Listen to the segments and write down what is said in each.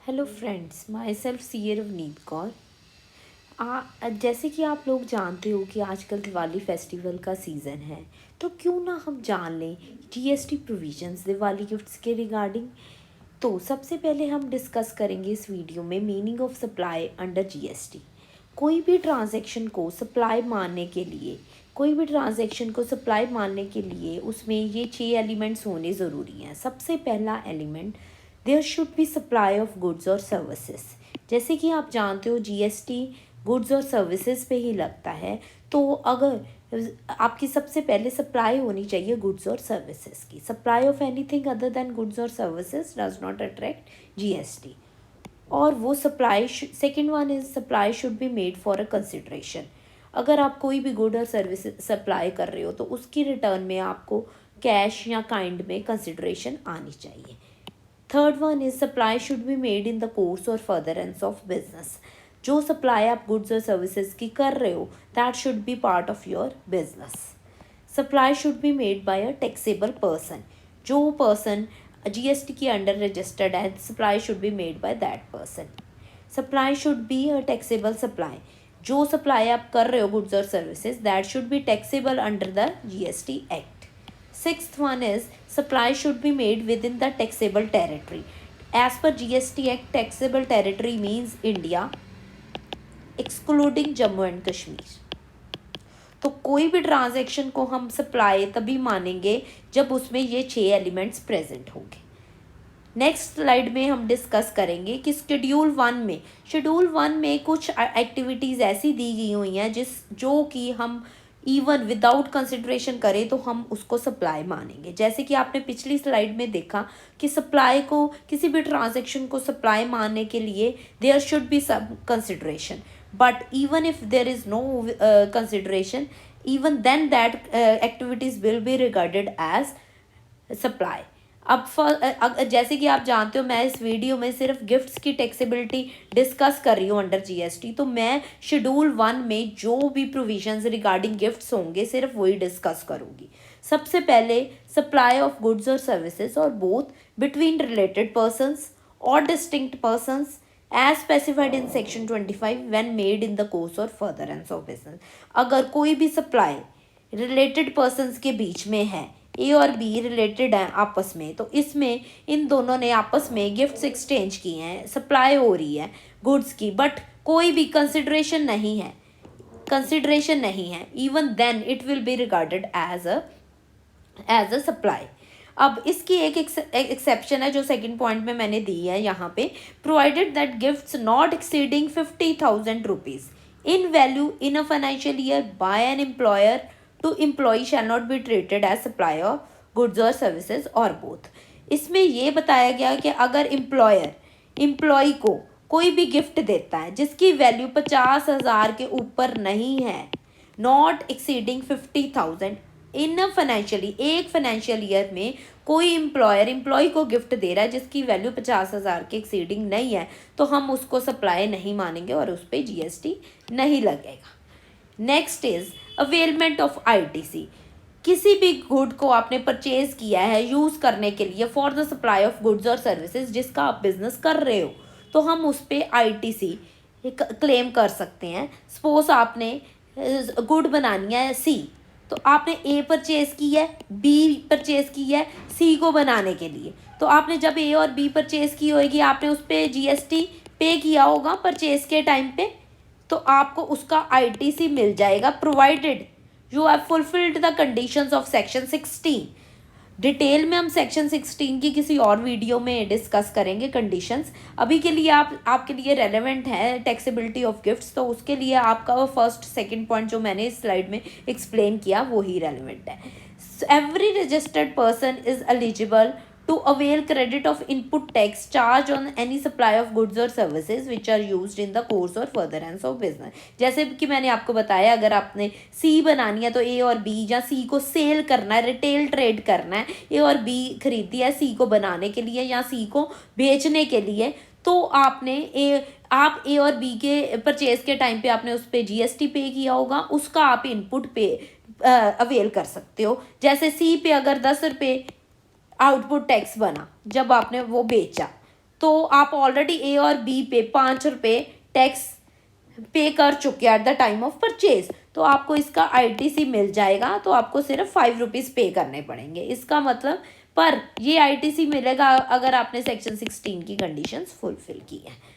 Hello friends, my self सी रवनीत कौर। जैसे कि आप लोग जानते हो कि आजकल दिवाली फेस्टिवल का सीज़न है, तो क्यों ना हम जान लें जीएसटी प्रोविजंस दिवाली गिफ्ट्स के रिगार्डिंग। तो सबसे पहले हम डिस्कस करेंगे इस वीडियो में meaning of supply under GST. कोई भी ट्रांजैक्शन को सप्लाई मानने के लिए उसमें ये 6 एलिमेंट्स होने ज़रूरी हैं। सबसे पहला element, there should be supply of goods और सर्विसेज। जैसे कि आप जानते हो जीएसटी गुड्स और सर्विसेज पे ही लगता है, तो अगर आपकी सबसे पहले सप्लाई होनी चाहिए गुड्स और सर्विसेज की। Supply of anything other than goods और services does not attract GST. और वो supply, second one is supply should be made for a consideration. अगर आप कोई भी गुड और सर्विस सप्लाई कर रहे हो तो उसकी रिटर्न में आपको कैश या काइंड में कंसिड्रेशन आनी चाहिए। Third one is supply should be made in the course और फर्दरेंस ऑफ बिजनेस। जो सप्लाई आप गुड्स और सर्विसेज की कर रहे हो, that should be part of your business. Supply should be made by a taxable person. जो person GST के अंडर रजिस्टर्ड है, supply should be made by that person. Supply should be a taxable supply. जो supply आप कर रहे हो goods और services, that should be taxable under the GST act. Sixth one is supply should be made within the taxable territory. As per GST Act, taxable territory means India excluding Jammu and Kashmir. तो कोई भी transaction को हम supply तभी मानेंगे जब उसमें ये 6 एलिमेंट्स प्रेजेंट होंगे। नेक्स्ट स्लाइड में हम डिस्कस करेंगे कि शेड्यूल वन में कुछ एक्टिविटीज़ ऐसी दी गई हुई हैं जो कि हम इवन विदाउट कंसिड्रेशन करें तो हम उसको सप्लाई मानेंगे। जैसे कि आपने पिछली स्लाइड में देखा कि सप्लाई को, किसी भी ट्रांजैक्शन को सप्लाई मानने के लिए there should be some consideration, but even if there is no consideration, even then that activities will be regarded as supply. अब जैसे कि आप जानते हो, मैं इस वीडियो में सिर्फ गिफ्ट्स की टैक्सेबिलिटी डिस्कस कर रही हूँ अंडर जीएसटी, तो मैं शेड्यूल 1 में जो भी प्रोविजंस रिगार्डिंग गिफ्ट्स होंगे सिर्फ वही डिस्कस करूँगी। सबसे पहले सप्लाई ऑफ गुड्स और सर्विसेज और बोथ बिटवीन रिलेटेड पर्सनस और distinct persons as specified in section 25 when made in the course और फर्दरेंस ऑफ बिजनेस। अगर कोई भी सप्लाई रिलेटेड पर्सनस के बीच में है, ए और बी रिलेटेड हैं आपस में, तो इसमें इन दोनों ने आपस में गिफ्ट्स एक्सचेंज किए हैं, सप्लाई हो रही है गुड्स की, बट कोई भी कंसिड्रेशन नहीं है, even then it will be regarded as a supply. अब इसकी एक एक्सेप्शन है जो सेकंड पॉइंट में मैंने दी है यहाँ पे, provided that gifts not exceeding 50,000 rupees in value in a financial year by an employer to employee shall not be treated as supply of goods or services or both। इसमें ये बताया गया कि अगर एम्प्लॉय को कोई भी गिफ्ट देता है जिसकी वैल्यू 50,000 के ऊपर नहीं है, नॉट एक्सीडिंग 50,000 इन अ एक फाइनेंशियल ईयर में कोई एम्प्लॉय को गिफ्ट दे रहा है जिसकी वैल्यू 50,000 के एक्सीडिंग नहीं है, तो हम उसको सप्लाई नहीं मानेंगे और उस पर जीएसटी नहीं लगेगा। Next is availment of ITC. किसी भी गुड को आपने परचेज किया है यूज़ करने के लिए for the supply of goods और सर्विसेज जिसका आप बिजनेस कर रहे हो, तो हम उस पर आईटीसी क्लेम कर सकते हैं। सपोज आपने गुड बनानी है सी, तो आपने ए परचेज की है, बी परचेज की है सी को बनाने के लिए, तो आपने जब ए और बी परचेज की होगी आपने उस पर जीएसटी पे किया होगा परचेज के टाइम पे, तो आपको उसका आईटीसी मिल जाएगा provided you have fulfilled the conditions of section 16। Detail में हम सेक्शन 16 की किसी और वीडियो में डिस्कस करेंगे कंडीशंस। अभी के लिए आपके लिए रेलेवेंट है टैक्सेबिलिटी ऑफ गिफ्ट्स, तो उसके लिए आपका वो फर्स्ट सेकंड पॉइंट जो मैंने इस स्लाइड में एक्सप्लेन किया वो ही रेलेवेंट है। Every registered person is eligible to avail credit of input tax charge on any supply of goods or services which are used in the course or furtherance of business। जैसे कि मैंने आपको बताया, अगर आपने सी बनानी है तो ए और बी, या सी को सेल करना है, रिटेल ट्रेड करना है, ए और बी खरीदी है सी को बनाने के लिए या सी को बेचने के लिए, तो आप ए और बी के परचेज के टाइम पे आपने उस पर जीएसटी पे किया होगा, उसका आप इनपुट पे अवेल कर सकते हो। जैसे सी पे अगर 10 रुपये आउटपुट टैक्स बना जब आपने वो बेचा, तो आप ऑलरेडी ए और बी पे 5 रुपये टैक्स पे कर चुके at the time of purchase, तो आपको इसका आईटीसी मिल जाएगा, तो आपको सिर्फ 5 रुपीज़ पे करने पड़ेंगे। इसका मतलब पर ये आईटीसी मिलेगा अगर आपने सेक्शन 16 की कंडीशंस फुलफिल की है।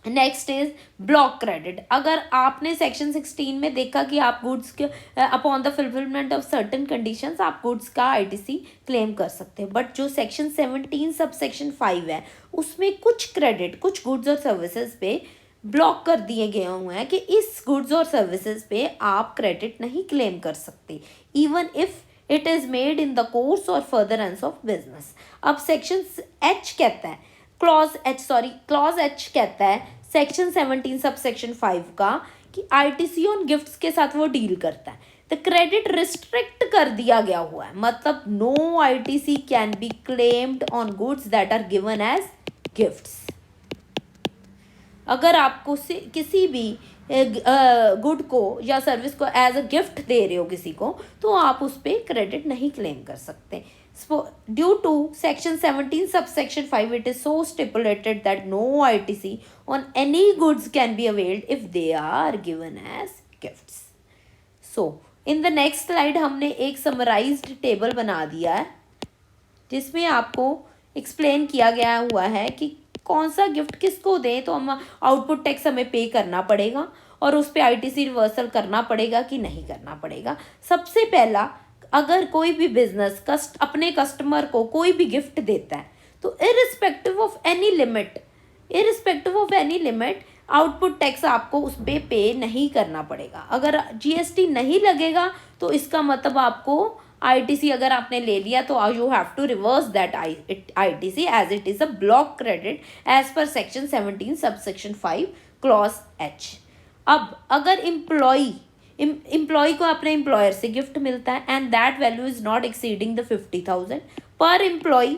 Next is block credit. अगर आपने सेक्शन 16 में देखा कि आप गुड्स के upon the fulfilment of certain conditions आप गुड्स का आईटीसी क्लेम कर सकते हैं, बट जो सेक्शन 17 सब सेक्शन 5 है उसमें कुछ क्रेडिट कुछ गुड्स और सर्विसेज पे ब्लॉक कर दिए गए हुए हैं कि इस गुड्स और सर्विसेज पे आप क्रेडिट नहीं क्लेम कर सकते, even if it is made in the course और फर्दरेंस ऑफ बिजनेस। अब सेक्शन एच कहता है क्लॉज एच कहता है सेक्शन 17 सब सेक्शन 5 का कि आईटीसी ऑन गिफ्ट्स के साथ वो डील करता है। द क्रेडिट रिस्ट्रिक्ट कर दिया गया हुआ है, मतलब no ITC can be claimed on goods that are given as gifts. अगर आपको किसी भी गुड को या सर्विस को एज अ गिफ्ट दे रहे हो किसी को, तो आप उस पर क्रेडिट नहीं क्लेम कर सकते। Due to section 17 subsection 5 it is so stipulated that no ITC on any goods can be availed if they are given as gifts. So in the next slide हमने एक समराइज्ड टेबल बना दिया है जिसमें आपको explain किया गया हुआ है कि कौन सा गिफ्ट किसको दें, तो हम आउटपुट टैक्स हमें पे करना पड़ेगा और उस पर आईटीसी रिवर्सल करना पड़ेगा कि नहीं करना पड़ेगा। सबसे पहला, अगर कोई भी बिजनेस अपने कस्टमर को कोई भी गिफ्ट देता है तो irrespective of any limit output tax आपको उस पर पे नहीं करना पड़ेगा। अगर जीएसटी नहीं लगेगा तो इसका मतलब आपको आईटीसी अगर आपने ले लिया तो you have to reverse that ITC as it is a block credit as per section 17 subsection 5 clause H. अब अगर एम्प्लॉय को अपने एम्प्लॉयर से गिफ्ट मिलता है and that value is not exceeding the 50,000 पर एम्प्लॉय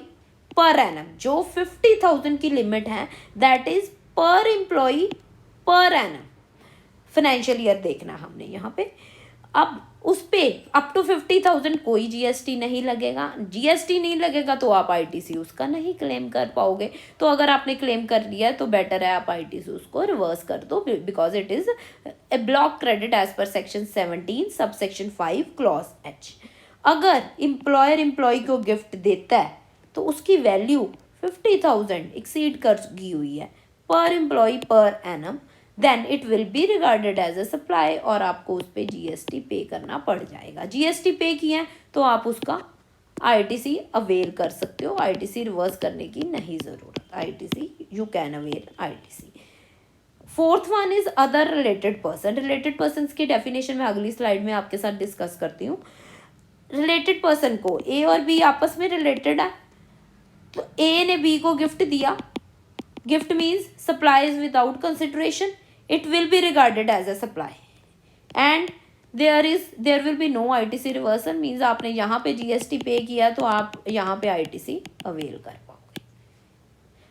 पर एनम, जो 50,000 की लिमिट है that is per employee per annum financial year देखना हमने यहाँ पे। अब उस पे अप टू 50,000 कोई जीएसटी नहीं लगेगा, जीएसटी नहीं लगेगा तो आप आईटीसी उसका नहीं क्लेम कर पाओगे। तो अगर आपने क्लेम कर लिया तो बेटर है आप आईटीसी उसको रिवर्स कर दो, because it is a block credit as per section 17 sub section 5 clause H. अगर एम्प्लॉयर एम्प्लॉय को गिफ्ट देता है तो उसकी वैल्यू 50,000 एक्सीड कर गई हुई है per employee per annum, then it will be regarded as a supply और आपको उस पर जीएसटी पे करना पड़ जाएगा। जीएसटी पे किया है तो आप उसका आईटीसी अवेल कर सकते हो, आईटीसी रिवर्स करने की नहीं ज़रूरत, ITC you can avail ITC. Fourth one is other related person. Related person की डेफिनेशन में अगली स्लाइड में आपके साथ डिस्कस करती हूँ। रिलेटेड पर्सन को ए और बी आपस में रिलेटेड है, तो ए ने बी को गिफ्ट दिया, gift means supplies without consideration, it will be regarded as a supply and there will be no ITC reversal, means आपने यहाँ पे GST पे किया तो आप यहाँ पे ITC अवेल कर पाओगे।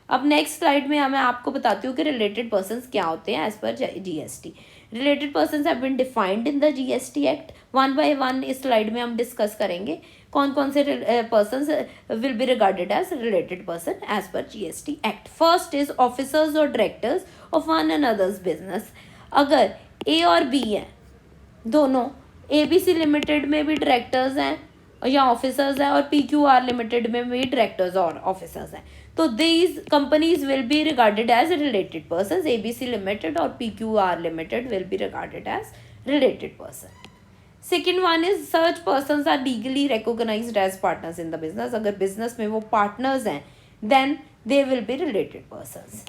अब नेक्स्ट स्लाइड में मैं आपको बताती हूँ कि रिलेटेड पर्सन्स क्या होते हैं as per GST। Related persons have been defined in the GST act. One by one इस स्लाइड में हम डिस्कस करेंगे कौन कौन से persons will be regarded as related person as per GST act. First is officers और directors of one and others business. अगर A और बी हैं दोनों, ABC लिमिटेड में भी डायरेक्टर्स हैं या ऑफिसर्स हैं और PQR लिमिटेड में भी डायरेक्टर्स और ऑफिसर्स हैं, तो these companies will be regarded as related persons. ABC limited और PQR limited will be regarded as related person. Second one is such persons are legally recognised as partners in the business. अगर business में वो partners हैं then they will be related persons.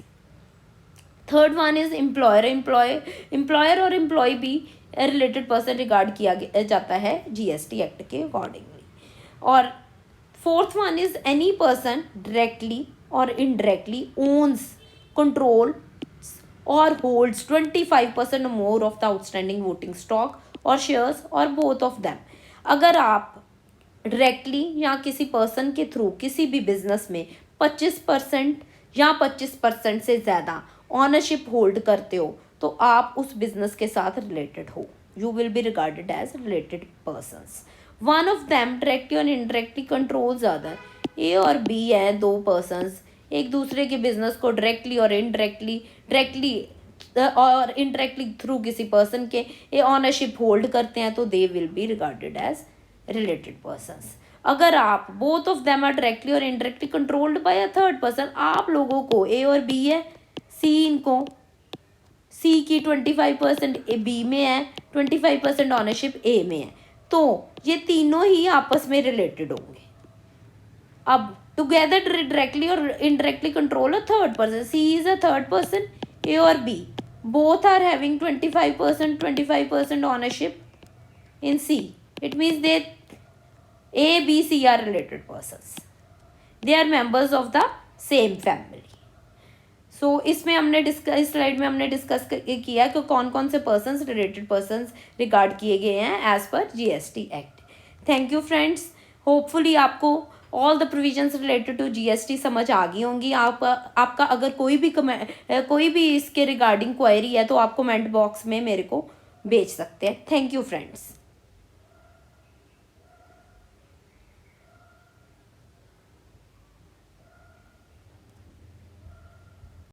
Third one is employer और employee भी related person regard किया जाता है GST act के अकॉर्डिंगली। और fourth one is any person directly और इनडायरेक्टली ओन्स, कंट्रोल और holds 25% or more of the outstanding voting stock और शेयर्स और बोथ ऑफ देम। अगर आप डायरेक्टली या किसी पर्सन के थ्रू किसी भी बिजनेस में 25% या 25% से ज़्यादा ऑनरशिप होल्ड करते हो तो आप उस बिजनेस के साथ रिलेटेड हो, you will be regarded as related persons. One of them directly और इनडायरेक्टली कंट्रोल्स अदर। ए और बी हैं दो पर्सन्स, एक दूसरे के बिजनेस को डायरेक्टली और इनडायरेक्टली थ्रू किसी पर्सन के ये ऑनरशिप होल्ड करते हैं तो they will be regarded as related persons. अगर आप both of them are directly और indirectly controlled by a third person, आप लोगों को ए और बी है, सी इनको सी की 25% बी में है, 25% ऑनरशिप ए में है, तो ये तीनों ही आपस में रिलेटेड होंगे। अब टुगेदर डायरेक्टली और indirectly control a third person, C is a third person, A और B both are having 25% ownership in C. It means they A, B, C are related persons. They are members of the same family. So इसमें हमने इस slide में हमने discuss किया कि कौन कौन से पर्सन्स रिलेटेड पर्सन्स रिगार्ड किए गए हैं as per GST act. Thank you friends, hopefully आपको all the provisions related to GST समझ आ गई होंगी। आपका अगर कोई भी इसके रिगार्डिंग क्वेरी है तो आप कमेंट बॉक्स में मेरे को भेज सकते हैं। Thank you friends.